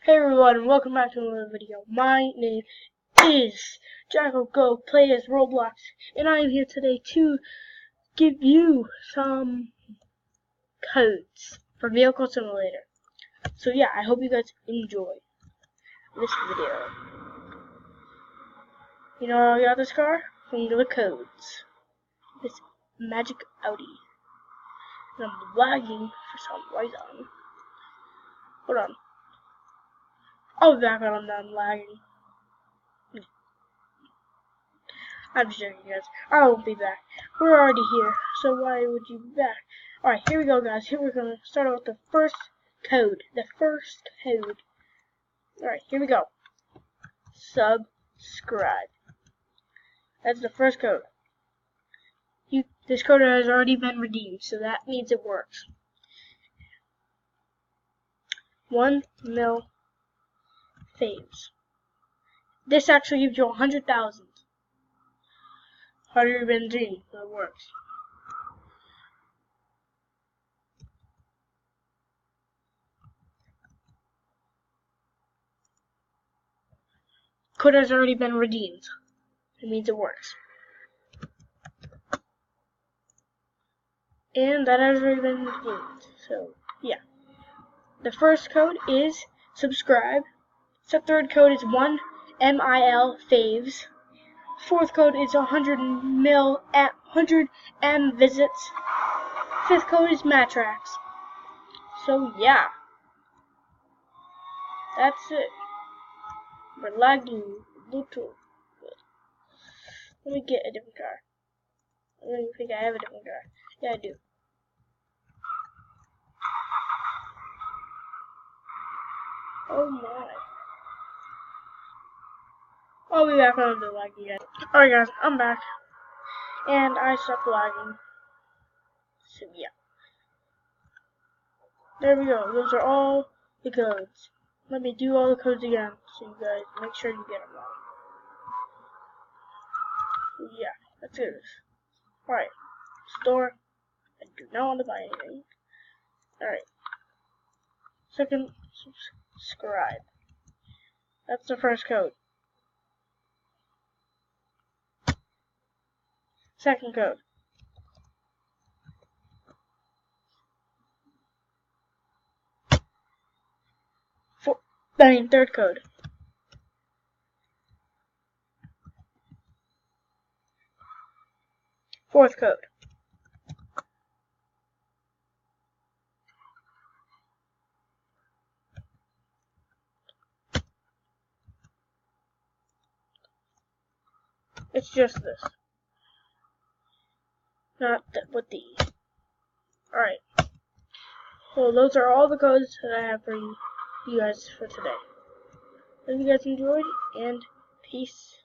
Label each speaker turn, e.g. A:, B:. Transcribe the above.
A: Hey everyone, and welcome back to another video. My name is Jacko Go Play as Roblox, and I am here today to give you some codes for Vehicle Simulator. So yeah, I hope you guys enjoy this video. You know how I got this car? From the codes. This magic Audi. And I'm lagging for some reason. Hold on. I'll be back when I'm done lagging. I'm just joking, guys. I won't be back. We're already here, so why would you be back? Alright, here we go, guys. Here we're gonna start out with the first code. Alright, here we go. Subscribe. That's the first code. This code has already been redeemed, so that means it works. 1 mil faves. This actually gives you 100,000. Harder than dream, so it works. Code has already been redeemed. It means it works. And that has already been redeemed. So yeah. The first code is subscribe. The third code is 1 MIL faves. Fourth code is 100 M visits. Fifth code is Matrax. So yeah. That's it. We're lagging a little bit. Let me get a different car. I don't even think I have a different car. Yeah, I do. Oh my. I'll be back when I'm done lagging again. Alright guys, I'm back. And I stopped lagging. So yeah. There we go. Those are all the codes. Let me do all the codes again so you guys make sure you get them all. So yeah, let's do this. Alright. Store. I do not want to buy anything. Alright. Second, subscribe. That's the first code. Second code. Third code. Fourth code. It's just this. Not with these. Alright. So those are all the codes that I have for you guys for today. Hope you guys enjoyed, and peace.